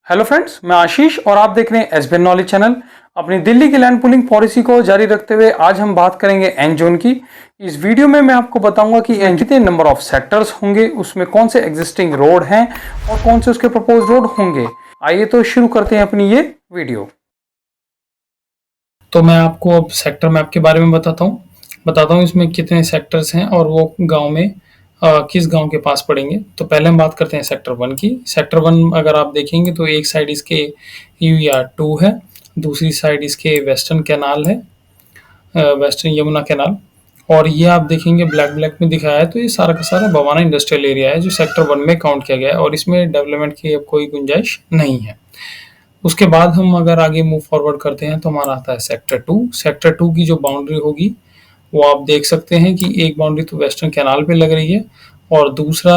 Hello friends, मैं आशीष और आप देख रहे हैं एसबीएन नॉलेज चैनल। अपनी दिल्ली की लैंड पूलिंग पॉलिसी को जारी रखते हुए आज हम बात करेंगे एन जोन की। इस वीडियो में मैं आपको बताऊंगा कि एन कितने नंबर ऑफ सेक्टर्स होंगे, उसमें कौन से एग्जिस्टिंग रोड हैं और कौन से उसके प्रपोज रोड होंगे। आइए तो शुरू करते हैं अपनी ये वीडियो। तो मैं आपको अब सेक्टर मैप के बारे में बताता हूँ इसमें कितने सेक्टर्स हैं और वो गांव में किस गांव के पास पड़ेंगे। तो पहले हम बात करते हैं सेक्टर 1 की। सेक्टर 1 अगर आप देखेंगे तो एक साइड इसके UER-2 है, दूसरी साइड इसके वेस्टर्न कैनाल है, वेस्टर्न यमुना कैनाल। और ये आप देखेंगे ब्लैक ब्लैक में दिखाया है, तो ये सारा का सारा बवाना इंडस्ट्रियल एरिया है जो सेक्टर 1 में काउंट किया गया है और इसमें डेवलपमेंट की अब कोई गुंजाइश नहीं है। उसके बाद हम अगर आगे मूव फॉरवर्ड करते हैं तो हमारा आता है सेक्टर 2। सेक्टर 2 की जो बाउंड्री होगी वो आप देख सकते हैं कि एक बाउंड्री तो वेस्टर्न कैनाल पे लग रही है और दूसरा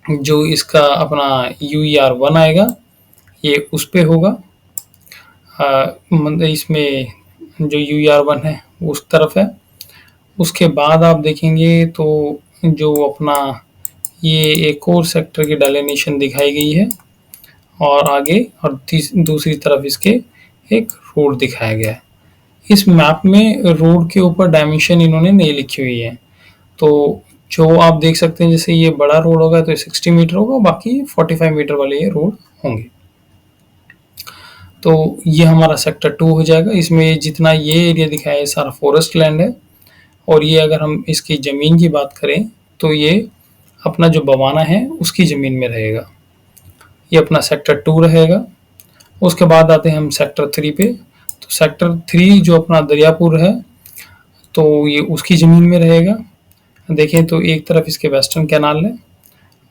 जो इसका अपना UER-1 आएगा ये उस पे होगा। मतलब इसमें जो UER-1 है वो उस तरफ है। उसके बाद आप देखेंगे तो जो अपना ये एक और सेक्टर की डेलिनेशन दिखाई गई है और आगे और दूसरी तरफ इसके एक रोड दिखाया गया है। इस मैप में रोड के ऊपर डायमेंशन इन्होंने नहीं लिखी हुई है, तो जो आप देख सकते हैं जैसे ये बड़ा रोड होगा तो 60 मीटर होगा, बाकी 45 मीटर वाले ये रोड होंगे। तो ये हमारा सेक्टर 2 हो जाएगा। इसमें जितना ये एरिया दिखाया है सारा फॉरेस्ट लैंड है और ये अगर हम इसकी ज़मीन की बात करें तो ये अपना जो बवाना है उसकी ज़मीन में रहेगा। ये अपना सेक्टर 2 रहेगा। उसके बाद आते हैं हम सेक्टर 3 पे। तो सेक्टर 3 जो अपना दरियापुर है तो ये उसकी ज़मीन में रहेगा। देखें तो एक तरफ इसके वेस्टर्न कैनाल है,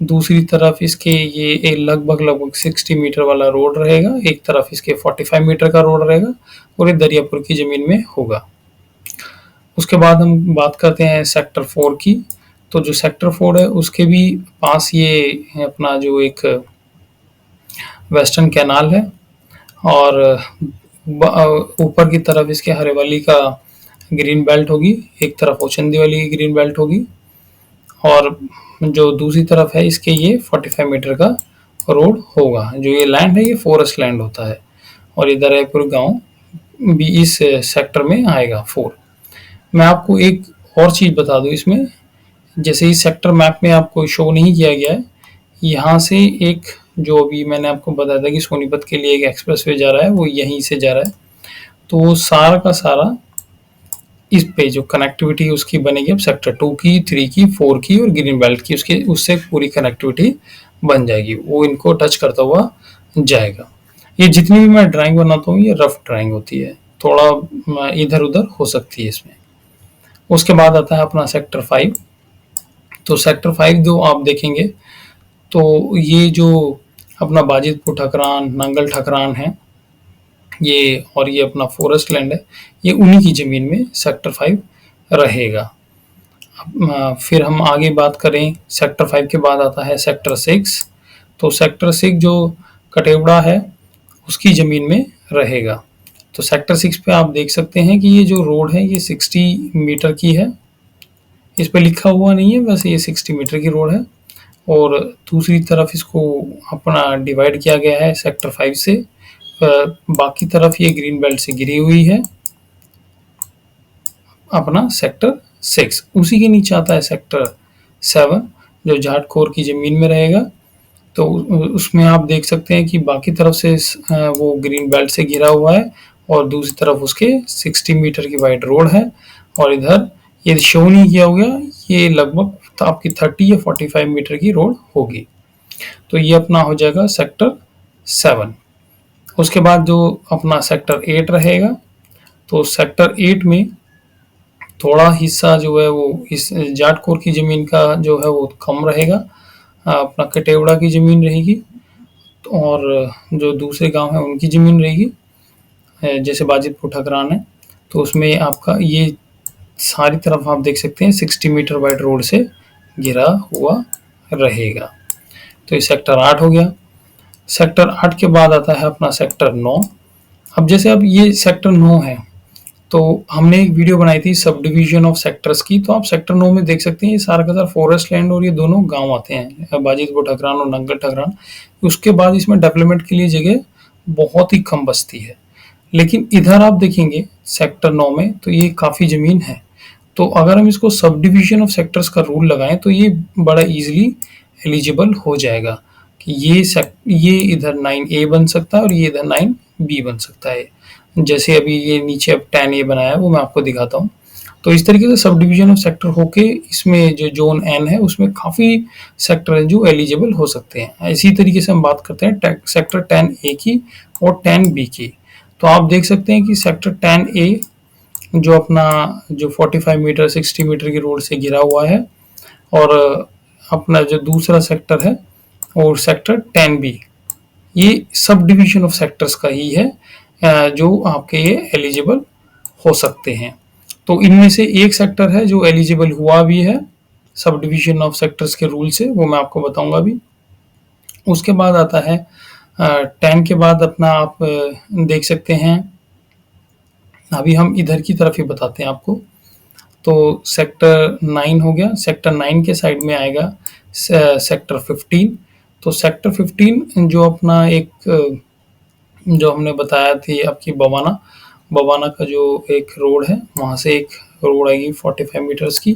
दूसरी तरफ इसके ये लगभग 60 मीटर वाला रोड रहेगा, एक तरफ इसके 45 मीटर का रोड रहेगा और ये दरियापुर की ज़मीन में होगा। उसके बाद हम बात करते हैं सेक्टर 4 की। तो जो सेक्टर 4 है उसके भी पास ये अपना जो एक वेस्टर्न कैनाल है और ऊपर की तरफ इसके हरेवाली का ग्रीन बेल्ट होगी, एक तरफ ओचंदी वाली ग्रीन बेल्ट होगी और जो दूसरी तरफ है इसके ये 45 मीटर का रोड होगा। जो ये लैंड है ये फॉरेस्ट लैंड होता है और इधर है पूरा गाँव भी इस सेक्टर में आएगा 4। मैं आपको एक और चीज़ बता दूँ इसमें, जैसे इस सेक्टर मैप में आपको शो नहीं किया गया है, यहाँ से एक जो अभी मैंने आपको बताया था कि सोनीपत के लिए एक एक्सप्रेसवे जा रहा है वो यहीं से जा रहा है, तो वो सारा का सारा इस पे जो कनेक्टिविटी उसकी बनेगी अब सेक्टर 2 की, 3 की, 4 की और ग्रीन बेल्ट की, उसके उससे पूरी कनेक्टिविटी बन जाएगी, वो इनको टच करता हुआ जाएगा। ये जितनी भी मैं ड्राइंग बनाता हूँ ये रफ ड्राइंग होती है, थोड़ा इधर उधर हो सकती है इसमें। उसके बाद आता है अपना सेक्टर 5। तो सेक्टर 5 जो आप देखेंगे तो ये जो अपना बाजितपुर ठकरान, नंगल ठकरान है ये और ये अपना फॉरेस्ट लैंड है, ये उन्हीं की ज़मीन में सेक्टर 5 रहेगा। फिर हम आगे बात करें सेक्टर 5 के बाद आता है सेक्टर 6। तो सेक्टर 6 जो कटेवड़ा है उसकी ज़मीन में रहेगा। तो सेक्टर 6 पे आप देख सकते हैं कि ये जो रोड है ये 60 मीटर की है, इस पे लिखा हुआ नहीं है, वैसे ये 60 मीटर की रोड है और दूसरी तरफ इसको अपना डिवाइड किया गया है सेक्टर 5 से। बाकी तरफ ये ग्रीन बेल्ट से घिरी हुई है अपना सेक्टर 6। उसी के नीचे आता है सेक्टर 7 जो जाटखोर की ज़मीन में रहेगा। तो उसमें आप देख सकते हैं कि बाकी तरफ से वो ग्रीन बेल्ट से घिरा हुआ है और दूसरी तरफ उसके 60 मीटर की वाइड रोड है और इधर ये शो नहीं किया हुआ, ये लगभग तो आपकी 30 या 45 मीटर की रोड होगी। तो ये अपना हो जाएगा सेक्टर 7। उसके बाद जो अपना सेक्टर 8 रहेगा, तो सेक्टर 8 में थोड़ा हिस्सा जो है वो इस जाटकोर की ज़मीन का जो है वो कम रहेगा, अपना कटेवड़ा की ज़मीन रहेगी और जो दूसरे गांव हैं उनकी ज़मीन रहेगी, जैसे बाजितपुर ठकरान है तो उसमें आपका ये सारी तरफ आप देख सकते हैं 60 मीटर वाइड रोड से घिरा हुआ रहेगा। तो ये सेक्टर 8 हो गया। सेक्टर 8 के बाद आता है अपना सेक्टर 9। अब जैसे अब ये सेक्टर 9 है तो हमने एक वीडियो बनाई थी सब डिवीजन ऑफ सेक्टर्स की, तो आप सेक्टर 9 में देख सकते हैं ये सारा का सारा फॉरेस्ट लैंड और ये दोनों गांव आते हैं, बाजितपुर ठकरान और नंगल ठकरान। उसके बाद इसमें डेवलपमेंट के लिए जगह बहुत ही कम बचती है। लेकिन इधर आप देखेंगे सेक्टर 9 में तो ये काफ़ी ज़मीन है। तो अगर हम इसको सब डिवीजन ऑफ सेक्टर्स का रूल लगाएं तो ये बड़ा इजीली एलिजिबल हो जाएगा कि ये इधर 9A बन सकता है और ये इधर 9B बन सकता है। जैसे अभी ये नीचे अब 10A बनाया है वो मैं आपको दिखाता हूँ। तो इस तरीके से सब डिवीजन ऑफ सेक्टर होके इसमें जो जोन एन है उसमें काफ़ी सेक्टर हैं जो एलिजिबल हो सकते हैं। इसी तरीके से हम बात करते हैं सेक्टर 10A की और 10B की। तो आप देख सकते हैं कि सेक्टर 10A जो अपना जो 45 मीटर 60 मीटर की रोड से घिरा हुआ है, और अपना जो दूसरा सेक्टर है और सेक्टर 10B ये सब डिवीजन ऑफ सेक्टर्स का ही है जो आपके ये एलिजिबल हो सकते हैं। तो इनमें से एक सेक्टर है जो एलिजिबल हुआ भी है सब डिवीजन ऑफ सेक्टर्स के रूल से, वो मैं आपको बताऊंगा अभी। उसके बाद आता है 10 के बाद अपना आप देख सकते हैं, अभी हम इधर की तरफ ही बताते हैं आपको। तो सेक्टर 9 हो गया, सेक्टर 9 के साइड में आएगा सेक्टर 15। तो सेक्टर 15 जो अपना एक जो हमने बताया थी आपकी बवाना, बवाना का जो एक रोड है वहाँ से एक रोड आएगी 45 मीटर्स की,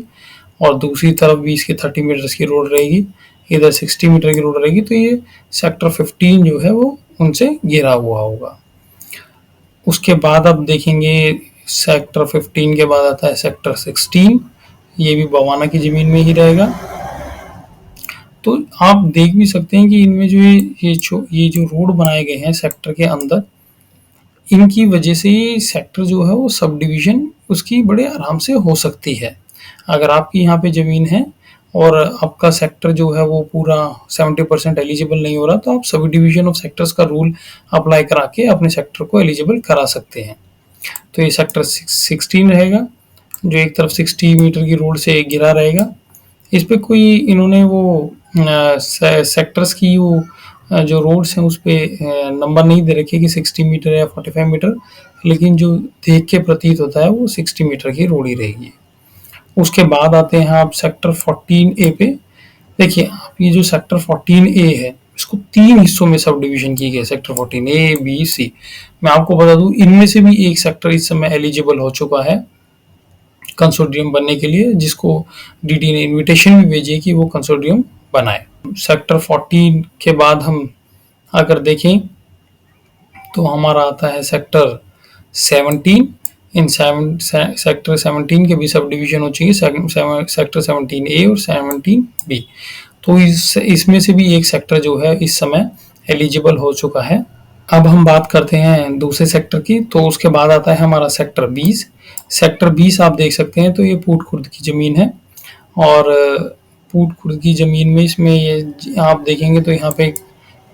और दूसरी तरफ भी इसकी 30 मीटर्स की रोड रहेगी, इधर 60 मीटर की रोड रहेगी। तो ये सेक्टर 15 जो है वो उनसे घिरा हुआ होगा। उसके बाद आप देखेंगे सेक्टर 15 के बाद आता है सेक्टर 16, ये भी बवाना की ज़मीन में ही रहेगा। तो आप देख भी सकते हैं कि इनमें जो ये जो रोड बनाए गए हैं सेक्टर के अंदर, इनकी वजह से ये सेक्टर जो है वो सब डिवीज़न उसकी बड़े आराम से हो सकती है। अगर आपकी यहाँ पे ज़मीन है और आपका सेक्टर जो है वो पूरा 70% एलिजिबल नहीं हो रहा, तो आप सब डिवीज़न ऑफ सेक्टर्स का रूल अप्लाई करा के अपने सेक्टर को एलिजिबल करा सकते हैं। तो ये सेक्टर 16 रहेगा जो एक तरफ 60 मीटर की रोड से घिरा रहेगा। इस पे कोई इन्होंने वो सेक्टर्स की वो जो रोड्स हैं उस पे नंबर नहीं दे रखे कि 60 मीटर या 45 मीटर, लेकिन जो देख के प्रतीत होता है वो 60 मीटर की रोड ही रहेगी। उसके बाद आते हैं आप सेक्टर 14A पे। देखिए आप ये जो सेक्टर 14A है इसको 3 हिस्सों में सब डिवीजन की गई, सेक्टर 14A B C। मैं आपको बता दूं इनमें से भी एक सेक्टर इस समय एलिजिबल हो चुका है कंसोर्टियम बनने के लिए, जिसको डीडी ने इनविटेशन भी भेजी कि वो कंसोर्टियम बनाए। सेक्टर 14 के बाद हम अगर देखें तो हमारा आता है सेक्टर 17। इन सेक्टर 17 के भी सब डिवीजन हो चाहिए, सेक्टर 17A और 17B। तो इसमें से भी एक सेक्टर जो है इस समय एलिजिबल हो चुका है। अब हम बात करते हैं दूसरे सेक्टर की। तो उसके बाद आता है हमारा सेक्टर 20। सेक्टर 20 आप देख सकते हैं तो ये पूट खुर्द की ज़मीन है, और पूट खुर्द की ज़मीन में इसमें ये आप देखेंगे तो यहाँ पे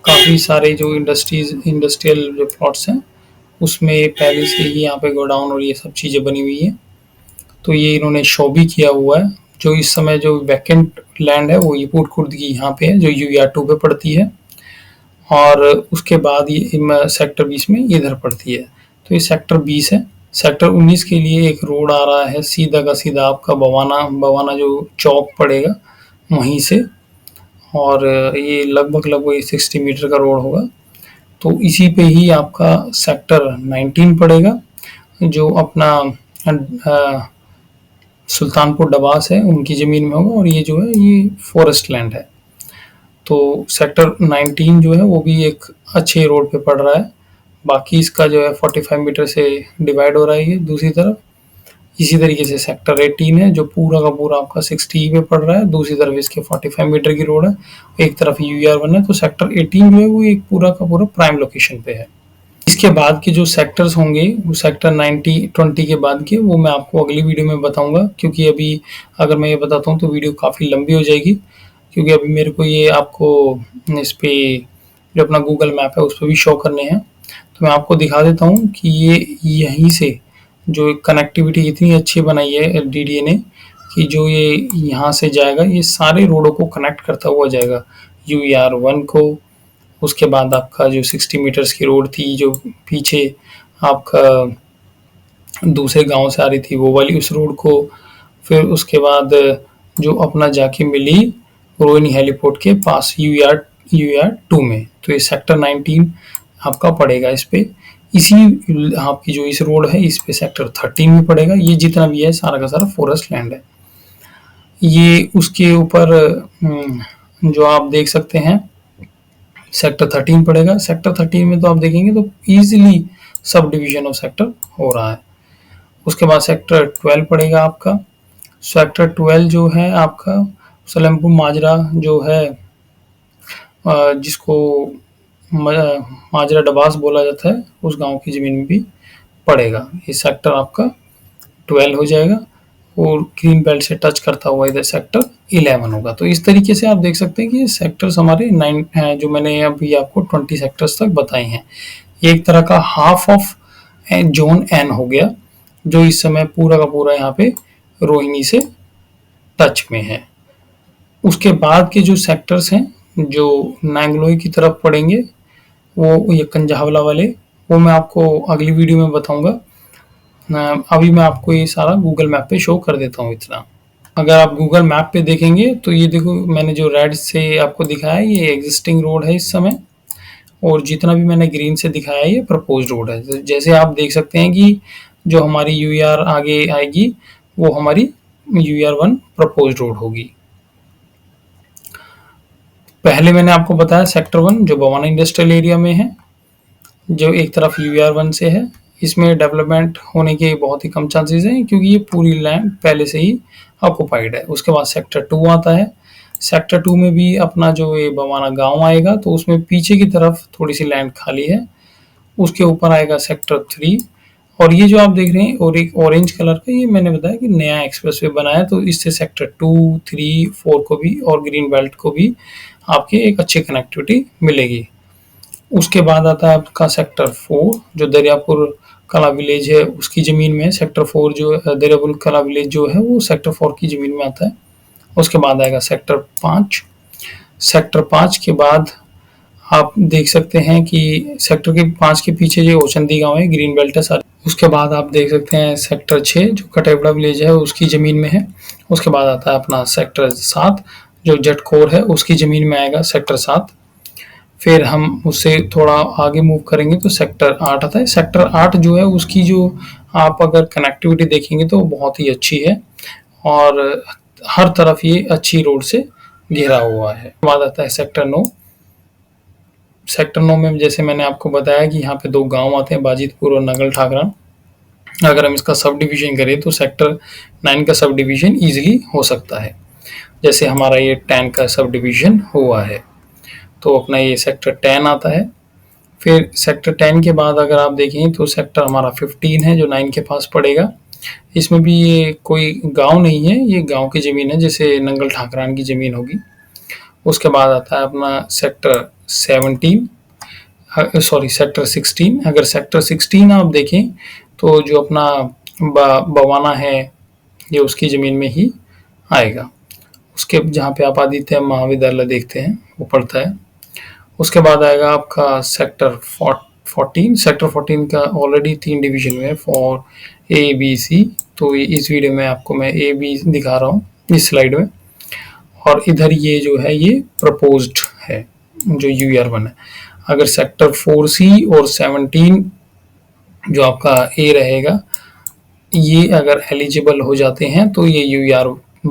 काफ़ी सारे जो इंडस्ट्रियल जो प्लॉट्स हैं उसमें पहले से ही यहाँ पे गोडाउन और ये सब चीज़ें बनी हुई हैं। तो ये इन्होंने शो भी किया हुआ है। जो इस समय जो वैकेंट लैंड है वो ये पूट खुर्द की यहाँ पे है जो UER2 पे पड़ती है, और उसके बाद ये सेक्टर 20 में इधर पड़ती है। तो ये सेक्टर 20 है। सेक्टर 19 के लिए एक रोड आ रहा है सीधा का सीधा आपका बवाना जो चौक पड़ेगा वहीं से, और ये लगभग 60 मीटर का रोड होगा। तो इसी पे ही आपका सेक्टर 19 पड़ेगा जो अपना सुल्तानपुर डबास है उनकी ज़मीन में होगा, और ये जो है ये फॉरेस्ट लैंड है। तो सेक्टर 19 जो है वो भी एक अच्छे रोड पे पड़ रहा है। बाकी इसका जो है 45 मीटर से डिवाइड हो रहा है ये दूसरी तरफ। इसी तरीके से सेक्टर 18 है जो पूरा का पूरा आपका 60 पे पड़ रहा है, दूसरी तरफ इसके 45 मीटर की रोड है, एक तरफ UER1 है। तो सेक्टर 18 जो है वो एक पूरा का पूरा प्राइम लोकेशन पे है। इसके बाद के जो सेक्टर्स होंगे वो सेक्टर 20 के बाद के वो मैं आपको अगली वीडियो में बताऊंगा, क्योंकि अभी अगर मैं ये बताता हूँ तो वीडियो काफ़ी लंबी हो जाएगी, क्योंकि अभी मेरे को ये आपको इस पे जो अपना गूगल मैप है उस पर भी शो करने हैं। तो मैं आपको दिखा देता हूँ कि ये यहीं से जो कनेक्टिविटी इतनी अच्छी बनाई है DDA ने कि जो ये यहाँ से जाएगा ये सारे रोडों को कनेक्ट करता हुआ जाएगा UER1 को। उसके बाद आपका जो 60 मीटर्स की रोड थी जो पीछे आपका दूसरे गांव से आ रही थी वो वाली उस रोड को। फिर उसके बाद जो अपना जाके मिली रोहिणी हेलीपोर्ट के पास यूआर 2 में, तो ये सेक्टर 19 आपका पड़ेगा इस पे। इसी आपकी जो इस रोड है इस पे सेक्टर 13 भी पड़ेगा। ये जितना भी है सारा का सारा फॉरेस्ट लैंड है। ये उसके ऊपर जो आप देख सकते हैं सेक्टर 13 पड़ेगा। सेक्टर 13 में तो आप देखेंगे तो easily sub division of sector हो रहा है। उसके बाद सेक्टर 12 पड़ेगा आपका। सेक्टर 12 जो है आपका सलेमपुर माजरा जो है, जिसको माजरा डबास बोला जाता है, उस गांव की जमीन में भी पड़ेगा। ये सेक्टर आपका 12 हो जाएगा और ग्रीन बेल्ट से टच करता हुआ इधर सेक्टर 11 होगा। तो इस तरीके से आप देख सकते हैं कि ये सेक्टर्स हमारे 9 हैं, जो मैंने अभी आपको 20 सेक्टर्स तक बताए हैं। ये एक तरह का हाफ ऑफ जोन एन हो गया, जो इस समय पूरा का पूरा यहाँ पे रोहिणी से टच में है। उसके बाद के जो सेक्टर्स हैं जो नांगलोई की तरफ पड़ेंगे, वो ये कंजावला वाले, वो मैं आपको अगली वीडियो में बताऊंगा। अभी मैं आपको ये सारा गूगल मैप पे शो कर देता हूँ इतना। अगर आप गूगल मैप पे देखेंगे तो ये देखो मैंने जो रेड से आपको दिखाया है ये एग्जिस्टिंग रोड है इस समय, और जितना भी मैंने ग्रीन से दिखाया है ये प्रपोज रोड है। तो जैसे आप देख सकते हैं कि जो हमारी यूआर आगे आएगी वो हमारी यूआर 1 प्रपोज रोड होगी। पहले मैंने आपको बताया सेक्टर 1 जो बवाना इंडस्ट्रियल एरिया में है, जो एक तरफ यूआर 1 से है। इसमें डेवलपमेंट होने के बहुत ही कम चांसेस हैं क्योंकि ये पूरी लैंड पहले से ही ऑक्युपाइड है। उसके बाद सेक्टर 2 आता है। सेक्टर 2 में भी अपना जो ये बवाना गांव आएगा, तो उसमें पीछे की तरफ थोड़ी सी लैंड खाली है। उसके ऊपर आएगा सेक्टर 3, और ये जो आप देख रहे हैं और एक ऑरेंज कलर का, ये मैंने बताया कि नया एक्सप्रेसवे बना है, तो इससे सेक्टर 2, 3, 4 को भी और ग्रीन बेल्ट को भी आपके एक अच्छी कनेक्टिविटी मिलेगी। उसके बाद आता है आपका सेक्टर 4 जो दरियापुर कला विलेज है उसकी ज़मीन में। सेक्टर 4 जो दरियापुर कला विलेज जो है वो सेक्टर 4 की ज़मीन में आता है। उसके बाद आएगा सेक्टर 5। सेक्टर 5 के बाद आप देख सकते हैं कि सेक्टर के 5 के पीछे जो ओचंदी गांव है, ग्रीन बेल्ट है सारी। उसके बाद आप देख सकते हैं सेक्टर 6 जो कटेवड़ा विलेज है उसकी ज़मीन में है। उसके बाद आता है अपना सेक्टर 7 जो जटकोर है उसकी ज़मीन में आएगा सेक्टर 7। फिर हम उससे थोड़ा आगे मूव करेंगे तो सेक्टर 8 आता है। सेक्टर 8 जो है उसकी जो आप अगर कनेक्टिविटी देखेंगे तो बहुत ही अच्छी है और हर तरफ ये अच्छी रोड से घिरा हुआ है। बाद आता है सेक्टर 9। सेक्टर 9 में जैसे मैंने आपको बताया कि यहाँ पे 2 गांव आते हैं, बाजितपुर और नगल ठाकरा। अगर हम इसका सब डिवीजन करें तो सेक्टर 9 का सब डिवीजन ईजिली हो सकता है, जैसे हमारा ये 10 का सब डिवीजन हुआ है। तो अपना ये सेक्टर 10 आता है। फिर सेक्टर 10 के बाद अगर आप देखें तो सेक्टर हमारा 15 है जो 9 के पास पड़ेगा। इसमें भी ये कोई गांव नहीं है, ये गांव की ज़मीन है, जैसे नंगल ठाकरान की ज़मीन होगी। उसके बाद आता है अपना सेक्टर 17, सेक्टर 16। अगर सेक्टर 16 आप देखें तो जो अपना बवाना है ये उसकी ज़मीन में ही आएगा। उसके जहाँ पे आप आदित्य महाविद्यालय देखते हैं वो पड़ता है। उसके बाद आएगा आपका सेक्टर 14। सेक्टर 14 का ऑलरेडी 3 डिवीजन में फॉर ए बी सी, तो इस वीडियो में आपको मैं ए बी दिखा रहा हूँ इस स्लाइड में। और इधर ये जो है ये प्रपोज्ड है जो यूआर 1 है। अगर सेक्टर 4C और 17 जो आपका ए रहेगा, ये अगर एलिजिबल हो जाते हैं तो ये यूआर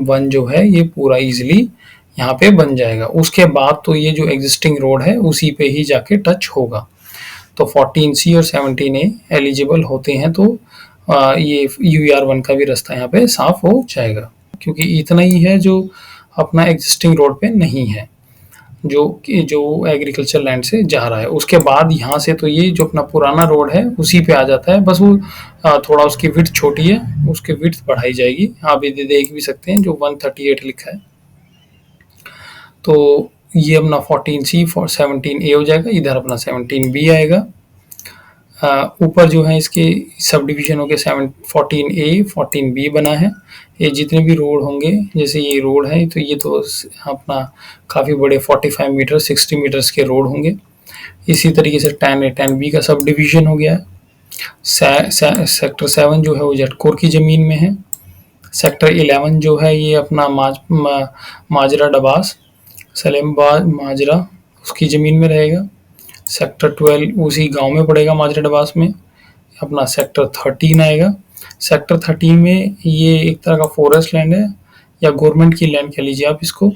1 जो है ये पूरा इजीली यहाँ पे बन जाएगा। उसके बाद तो ये जो एग्जिस्टिंग रोड है उसी पे ही जाके टच होगा। तो 14C और 17A एलिजिबल होते हैं तो ये यूआर 1 का भी रास्ता यहाँ पे साफ हो जाएगा, क्योंकि इतना ही है जो अपना एग्जिस्टिंग रोड पे नहीं है, जो एग्रीकल्चर लैंड से जा रहा है। उसके बाद यहाँ से तो ये जो अपना पुराना रोड है उसी पे आ जाता है, बस वो थोड़ा उसकी विड्थ छोटी है, उसकी विड्थ बढ़ाई जाएगी। आप ये देख भी सकते हैं जो 138 लिखा है। तो ये अपना 14C और 17A हो जाएगा, इधर अपना 17B आएगा। ऊपर जो है इसके सब डिवीजन हो गए 14A 14B बना है। ये जितने भी रोड होंगे, जैसे ये रोड है तो ये तो अपना काफ़ी बड़े 45 मीटर 60 मीटर्स के रोड होंगे। इसी तरीके से 10A 10B का सब डिवीजन हो गया है। सेक्टर 7 जो है वो जटकोर की ज़मीन में है। सेक्टर 11 जो है ये अपना माजरा डबास सलेमबाद माजरा उसकी ज़मीन में रहेगा। सेक्टर 12 उसी गांव में पड़ेगा माजरा डबास में। अपना सेक्टर 13 आएगा। सेक्टर 13 में ये एक तरह का फॉरेस्ट लैंड है या गवर्नमेंट की लैंड कह लीजिए आप इसको।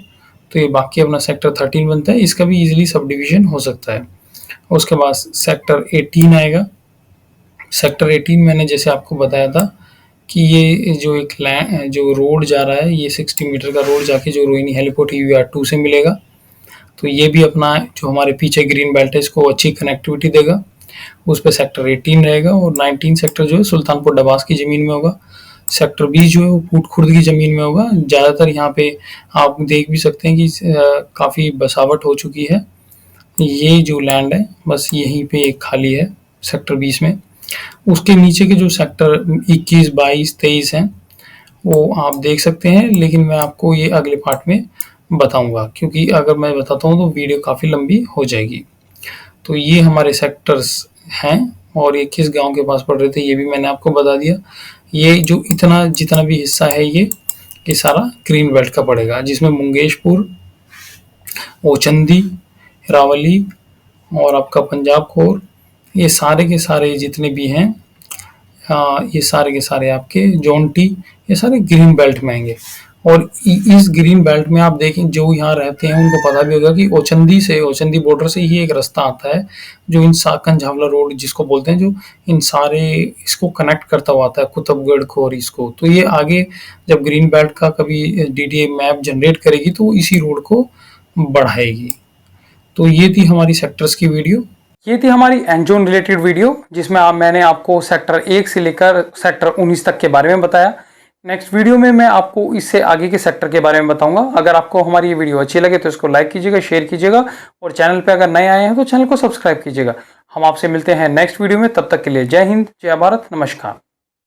तो ये बाकी अपना सेक्टर 13 बनता है। इसका भी इजीली सब डिवीजन हो सकता है। उसके बाद सेक्टर 18 आएगा। सेक्टर 18 मैंने जैसे आपको बताया था कि ये जो एक जो रोड जा रहा है ये 60 मीटर का रोड जाके जो रोहिणी हेलीपोर्ट EVR2 से मिलेगा। तो ये भी अपना जो हमारे पीछे ग्रीन बेल्ट है इसको अच्छी कनेक्टिविटी देगा। उस पे सेक्टर 18 रहेगा और 19 सेक्टर जो है सुल्तानपुर डबास की ज़मीन में होगा। सेक्टर 20 जो है वो फूट खुर्द की ज़मीन में होगा। ज़्यादातर यहाँ पे आप देख भी सकते हैं कि काफ़ी बसावट हो चुकी है। ये जो लैंड है बस यहीं पे एक खाली है सेक्टर 20 में। उसके नीचे के जो सेक्टर 21, 22, 23 हैं वो आप देख सकते हैं, लेकिन मैं आपको ये अगले पार्ट में बताऊंगा क्योंकि अगर मैं बताता हूँ तो वीडियो काफ़ी लंबी हो जाएगी। तो ये हमारे सेक्टर्स हैं और ये किस गांव के पास पड़ रहे थे ये भी मैंने आपको बता दिया। ये जो इतना जितना भी हिस्सा है ये सारा ग्रीन बेल्ट का पड़ेगा, जिसमें मुंगेशपुर, ओचंदी, रावली और आपका पंजाब कोर, ये सारे के सारे जितने भी हैं ये सारे के सारे आपके जोंटी ये सारे ग्रीन बेल्ट में आएंगे। और इस ग्रीन बेल्ट में आप देखें जो यहाँ रहते हैं उनको पता भी होगा कि ओचंदी बॉर्डर से ही एक रास्ता आता है जो इन साकन झावला रोड जिसको बोलते हैं, जो इन सारे इसको कनेक्ट करता हुआ आता है कुतुबगढ़ को और इसको। तो ये आगे जब ग्रीन बेल्ट का कभी DDA मैप जनरेट करेगी तो वो इसी रोड को बढ़ाएगी। तो ये थी हमारी सेक्टर्स की वीडियो। ये थी हमारी एंड-जोन रिलेटेड वीडियो जिसमें मैंने आपको सेक्टर 1 से लेकर सेक्टर 19 तक के बारे में बताया। नेक्स्ट वीडियो में मैं आपको इससे आगे के सेक्टर के बारे में बताऊंगा। अगर आपको हमारी ये वीडियो अच्छी लगे तो इसको लाइक कीजिएगा, शेयर कीजिएगा और चैनल पे अगर नए आए हैं तो चैनल को सब्सक्राइब कीजिएगा। हम आपसे मिलते हैं नेक्स्ट वीडियो में, तब तक के लिए जय हिंद, जय भारत, नमस्कार।